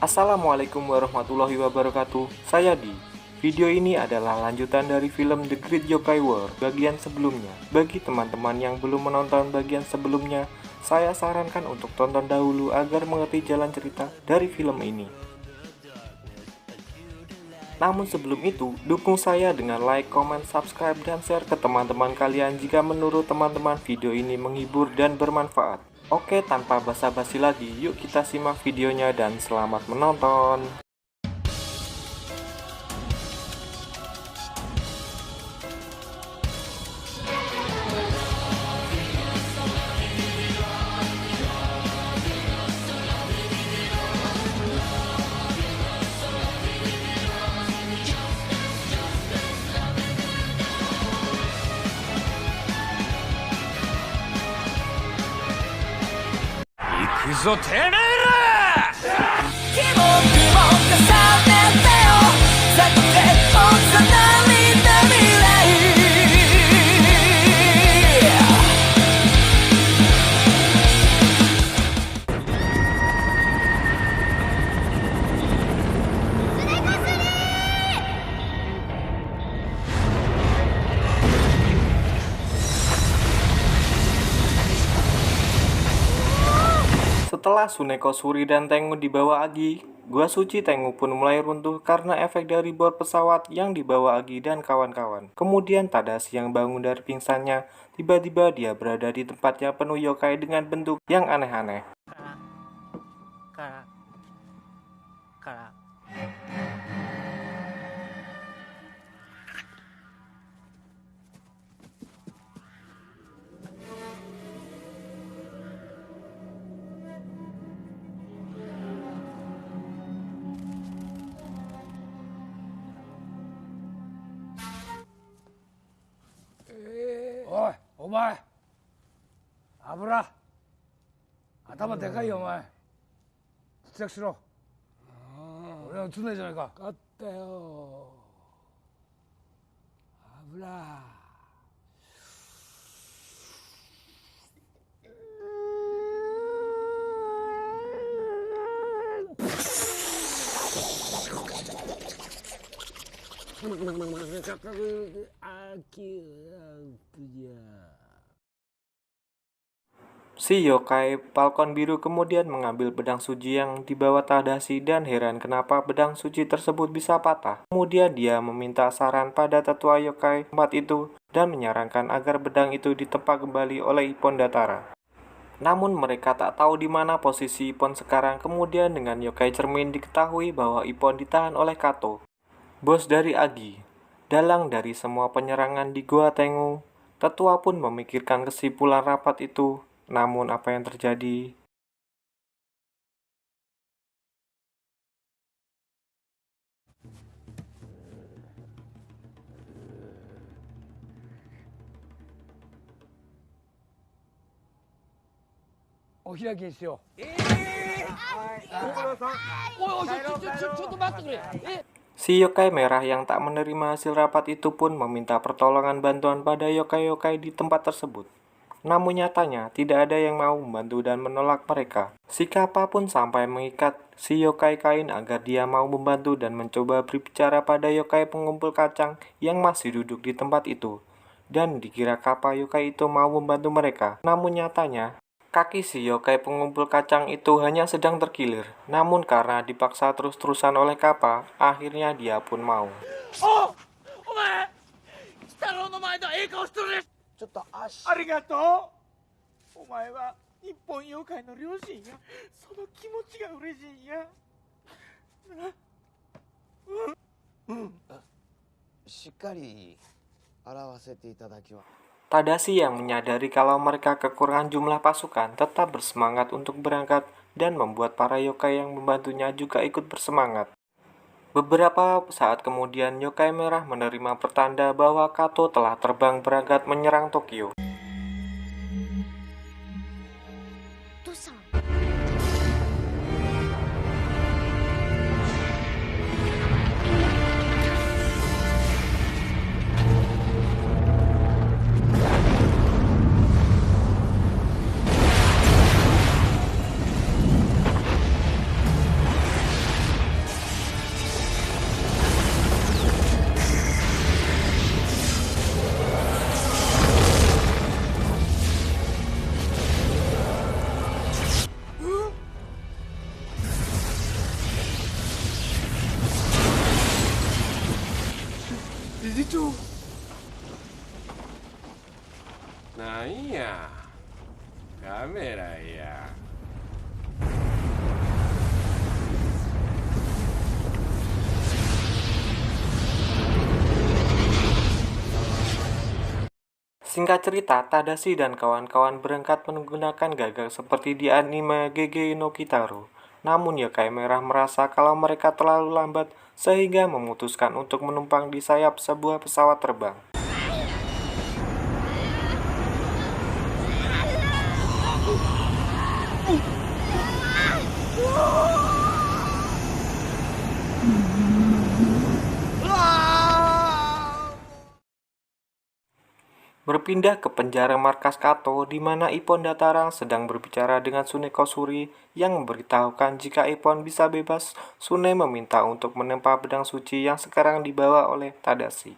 Assalamualaikum warahmatullahi wabarakatuh. Saya Di. Video ini adalah lanjutan dari film The Great Yokai War bagian sebelumnya. Bagi teman-teman yang belum menonton bagian sebelumnya, saya sarankan untuk tonton dahulu agar mengerti jalan cerita dari film ini. Namun sebelum itu, dukung saya dengan like, comment, subscribe, dan share ke teman-teman kalian jika menurut teman-teman video ini menghibur dan bermanfaat. Oke, tanpa basa-basi lagi, yuk kita simak videonya dan selamat menonton. Zo temera! 気も雲重ねてよさて幼いな未来Setelah Tsuneko Suri dan Tengu dibawa Agi, Gua Suci Tengu pun mulai runtuh karena efek dari bor pesawat yang dibawa Agi dan kawan-kawan. Kemudian Tadashi yang bangun dari pingsannya, tiba-tiba dia berada di tempatnya penuh yokai dengan bentuk yang aneh-aneh.おい、お前油頭でかいよお前節約しろ俺は映んないじゃないか分かったよ油Si yokai Falcon Biru kemudian mengambil pedang suci yang dibawa Tadashi dan heran kenapa pedang suci tersebut bisa patah. Kemudian dia meminta saran pada tetua yokai tempat itu dan menyarankan agar pedang itu ditempa kembali oleh Ippon Datara. Namun mereka tak tahu di mana posisi Ippon sekarang. Kemudian dengan yokai cermin diketahui bahwa Ippon ditahan oleh Kato, bos dari Agi. Dalang dari semua penyerangan di Gua Tengu, tetua pun memikirkan kesimpulan rapat itu. Namun apa yang terjadi?お開きにしようSi yokai merah yang tak menerima hasil rapat itu pun meminta pertolongan bantuan pada yokai-yokai di tempat tersebut. Namun nyatanya tidak ada yang mau membantu dan menolak mereka. Si Kappa pun sampai mengikat si yokai kain agar dia mau membantu dan mencoba berbicara pada yokai pengumpul kacang yang masih duduk di tempat itu. Dan dikira Kappa yokai itu mau membantu mereka. Namun nyatanya kaki si yokai pengumpul kacang itu hanya sedang terkilir. Namun karena dipaksa terus-terusan oleh Kappa, akhirnya dia pun mau. Oh! Omae! Kitaro no mae da ee kao shiteるちょっと足ありがとう。お前は日本妖怪の両親や。その気持ちが嬉しいんや。しっかり洗わせていただきます。 Tadashi yang menyadari kalau mereka kekurangan jumlah pasukan tetap bersemangat untuk berangkat dan membuat para yokai yang membantunya juga ikut bersemangat. Beberapa saat kemudian yokai merah menerima pertanda bahwa Kato telah terbang berangkat menyerang Tokyo. 理長。なんやカメラや。Singkat cerita, Tadashi dan kawan-kawan berangkat menggunakan gagang seperti di anime Gege no Kitaro. Namun yokai merah merasa kalau mereka terlalu lambat sehingga memutuskan untuk menumpang di sayap sebuah pesawat terbang. Berpindah ke penjara markas Kato, di mana Ippon Datarang sedang berbicara dengan Sune Kosuri yang memberitahukan jika Ippon bisa bebas. Sune meminta untuk menempa pedang suci yang sekarang dibawa oleh Tadashi.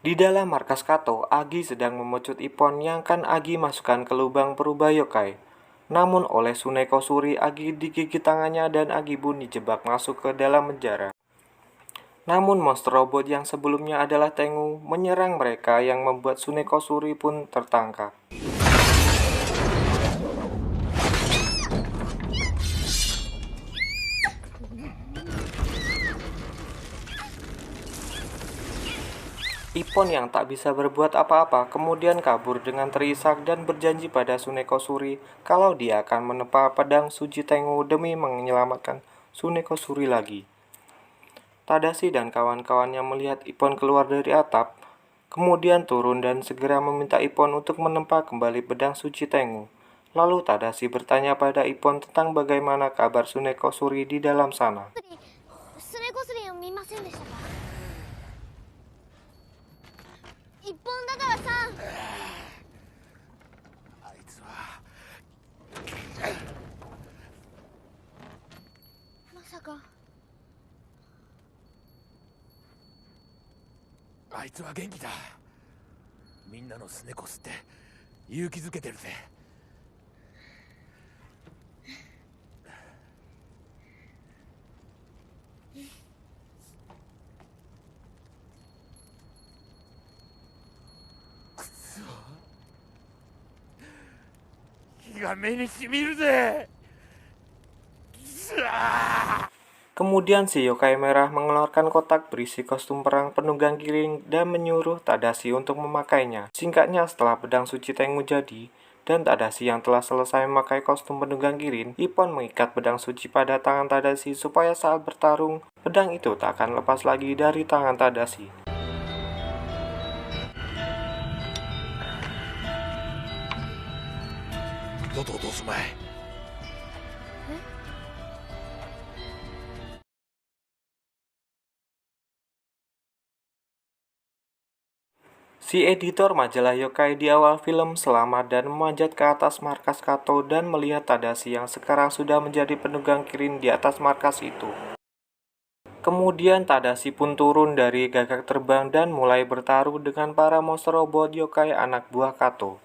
Di dalam markas Kato, Agi sedang memecut Ippon yang kan Agi masukkan ke lubang perubah yokai. Namun oleh Sune Kosuri, Agi digigit tangannya dan Agi pun dijebak masuk ke dalam penjara. Namun monster robot yang sebelumnya adalah Tengu menyerang mereka yang membuat Sune Kosuri pun tertangkap. Ippon yang tak bisa berbuat apa-apa kemudian kabur dengan terisak dan berjanji pada Sune Kosuri kalau dia akan menempa pedang suci Tengu demi menyelamatkan Sune Kosuri lagi. Tadashi dan kawan-kawannya melihat Ippon keluar dari atap, kemudian turun dan segera meminta Ippon untuk menempa kembali pedang suci Tengu. Lalu Tadashi bertanya pada Ippon tentang bagaimana kabar Sune Kosuri di dalam sana. スネコスリンを見ませんでしたか？一本だからさん。あいつはまさか。あいつは元気だ。みんなのスネコスって勇気づけてるぜ。くそ、火が目にしみるぜ。Kemudian si yokai merah mengeluarkan kotak berisi kostum perang penunggang kiring dan menyuruh Tadashi untuk memakainya. Singkatnya, setelah pedang suci Tengu jadi, dan Tadashi yang telah selesai memakai kostum penunggang kirin, Ippon mengikat pedang suci pada tangan Tadashi supaya saat bertarung, pedang itu tak akan lepas lagi dari tangan Tadashi. Si editor majalah yokai di awal film selamat dan memanjat ke atas markas Kato dan melihat Tadashi yang sekarang sudah menjadi penunggang kirin di atas markas itu. Kemudian Tadashi pun turun dari gagak terbang dan mulai bertaruh dengan para monster robot yokai anak buah Kato.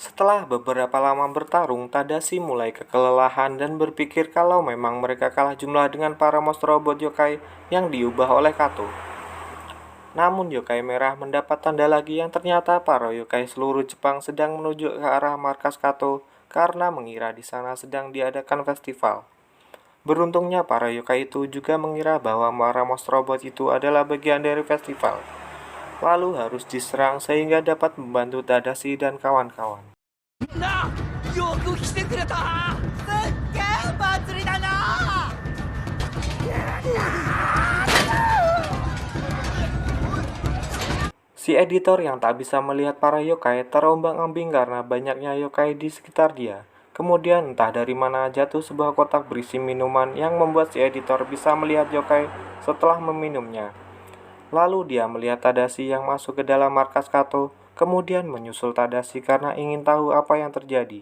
Setelah beberapa lama bertarung, Tadashi mulai kelelahan dan berpikir kalau memang mereka kalah jumlah dengan para monster robot yokai yang diubah oleh Kato. Namun yokai merah mendapat tanda lagi yang ternyata para yokai seluruh Jepang sedang menuju ke arah markas Kato karena mengira di sana sedang diadakan festival. Beruntungnya para yokai itu juga mengira bahwa para monster robot itu adalah bagian dari festival, lalu harus diserang sehingga dapat membantu Tadashi dan kawan-kawan. なあよく来てくれたすっげえ祭りだな Si editor yang tak bisa melihat para yokai terombang-ambing karena banyaknya yokai di sekitar dia. Kemudian entah dari mana jatuh sebuah kotak berisi minuman yang membuat si editor bisa melihat yokai setelah meminumnya. Lalu dia melihat Tadashi yang masuk ke dalam markas Kato, kemudian menyusul Tadashi karena ingin tahu apa yang terjadi.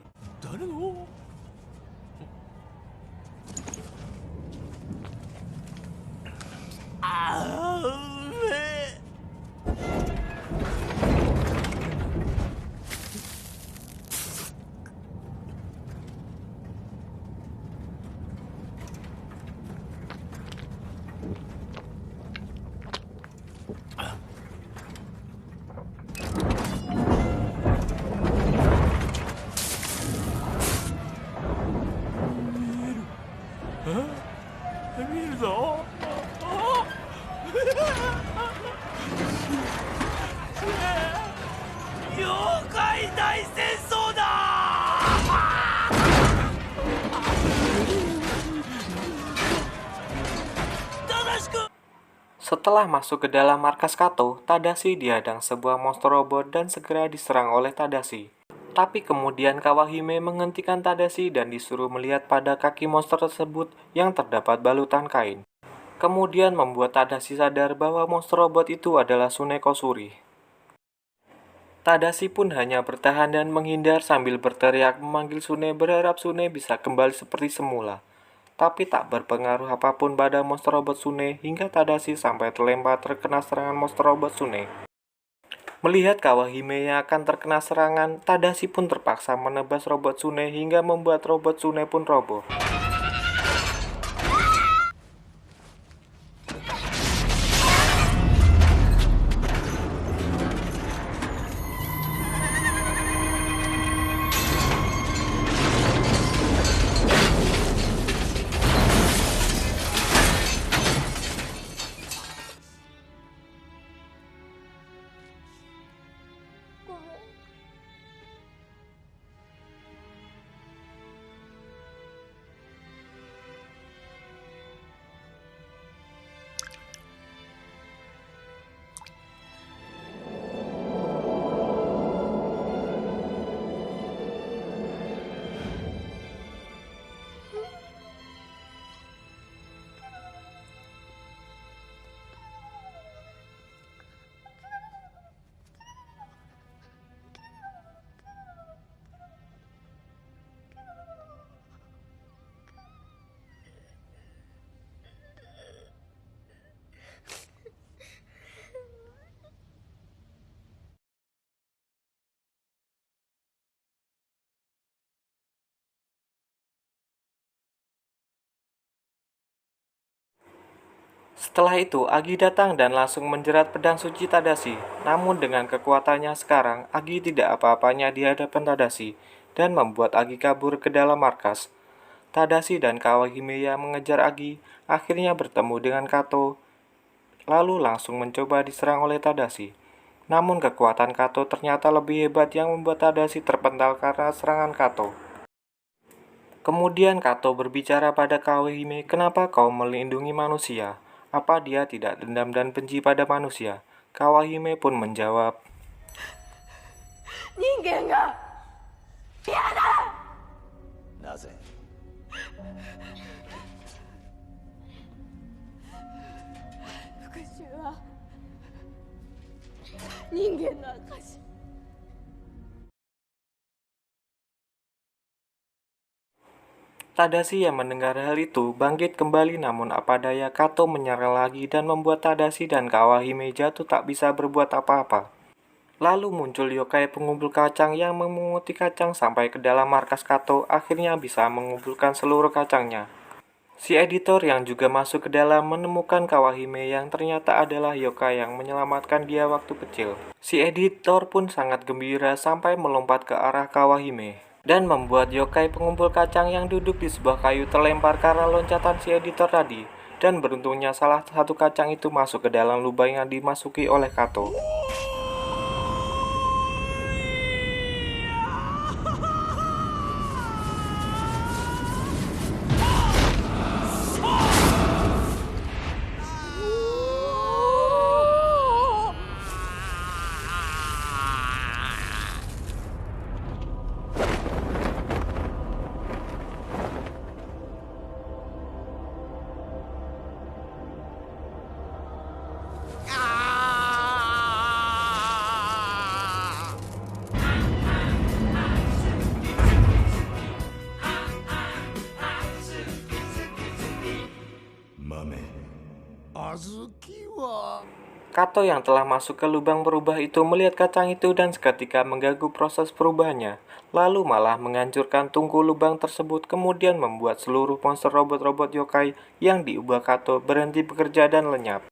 Setelah masuk ke dalam markas Kato, Tadashi dihadang sebuah monster robot dan segera diserang oleh Tadashi. Tapi kemudian Kawahime menghentikan Tadashi dan disuruh melihat pada kaki monster tersebut yang terdapat balutan kain. Kemudian membuat Tadashi sadar bahwa monster robot itu adalah Tsuneko Suri. Tadashi pun hanya bertahan dan menghindar sambil berteriak memanggil Tsune berharap Tsune bisa kembali seperti semula. Tapi tak berpengaruh apapun pada monster robot Tsune hingga Tadashi sampai terkena serangan monster robot Tsune. Melihat Kawahime yang akan terkena serangan, Tadashi pun terpaksa menebas robot Tsune hingga membuat robot Tsune pun roboh. Setelah itu, Agi datang dan langsung menjerat pedang suci Tadashi. Namun dengan kekuatannya sekarang, Agi tidak apa-apanya di hadapan Tadashi dan membuat Agi kabur ke dalam markas. Tadashi dan Kawahimeya mengejar Agi, akhirnya bertemu dengan Kato, lalu langsung mencoba diserang oleh Tadashi. Namun kekuatan Kato ternyata lebih hebat yang membuat Tadashi terpental karena serangan Kato. Kemudian Kato berbicara pada Kawahime, kenapa kau melindungi manusia? Apa dia tidak dendam dan benci pada manusia? Kawahime pun menjawab, 人間が嫌だ なぜ復讐は人間の証 Tadashi yang mendengar hal itu bangkit kembali, namun apa daya Kato menyerang lagi dan membuat Tadashi dan Kawahime jatuh tak bisa berbuat apa-apa. Lalu muncul yokai pengumpul kacang yang memunguti kacang sampai ke dalam markas Kato, akhirnya bisa mengumpulkan seluruh kacangnya. Si editor yang juga masuk ke dalam menemukan Kawahime yang ternyata adalah yokai yang menyelamatkan dia waktu kecil. Si editor pun sangat gembira sampai melompat ke arah Kawahime dan membuat yokai pengumpul kacang yang duduk di sebuah kayu terlempar karena loncatan si editor tadi. Dan beruntungnya salah satu kacang itu masuk ke dalam lubang yang dimasuki oleh Kato. Kato yang telah masuk ke lubang berubah itu melihat kacang itu dan seketika mengganggu proses perubahannya. Lalu malah menghancurkan tungku lubang tersebut, kemudian membuat seluruh monster robot-robot yokai yang diubah Kato berhenti bekerja dan lenyap.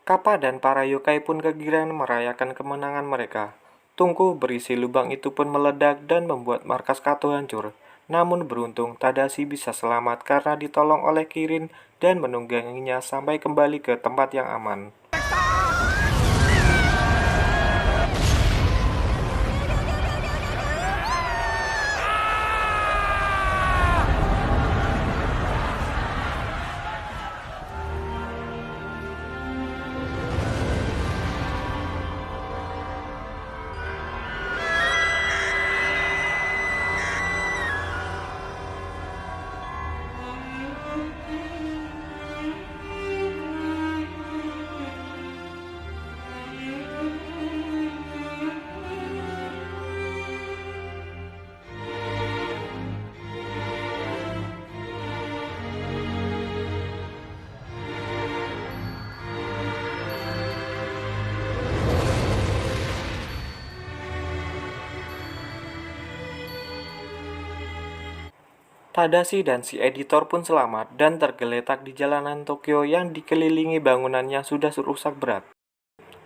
Kappa dan para yokai pun kegirangan merayakan kemenangan mereka. Tungku berisi lubang itu pun meledak dan membuat markas Kato hancur. Namun beruntung Tadashi bisa selamat karena ditolong oleh Kirin dan menungganginya sampai kembali ke tempat yang aman. Tadashi dan si editor pun selamat dan tergeletak di jalanan Tokyo yang dikelilingi bangunan yang sudah rusak berat.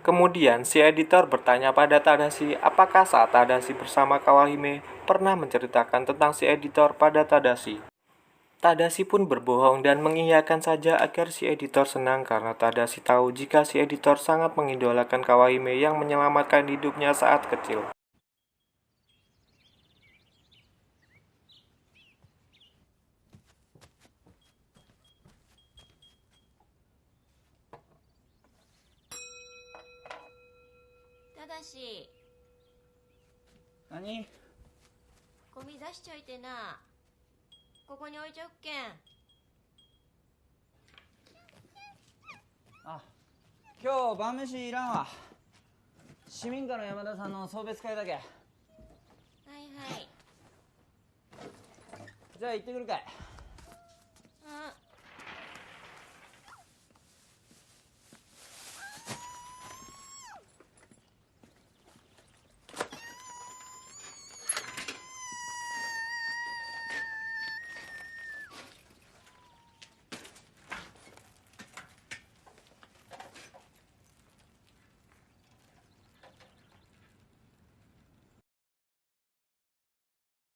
Kemudian si editor bertanya pada Tadashi apakah saat Tadashi bersama Kawahime pernah menceritakan tentang si editor pada Tadashi. Tadashi pun berbohong dan mengiyakan saja agar si editor senang karena Tadashi tahu jika si editor sangat mengidolakan Kawahime yang menyelamatkan hidupnya saat kecil. Tadashi、何？ゴミ出しちょいてな。ここに置いちょっけん。あ、今日晩飯いらんわ。市民課の山田さんの送別会だけ。はいはい。じゃあ行ってくるかい。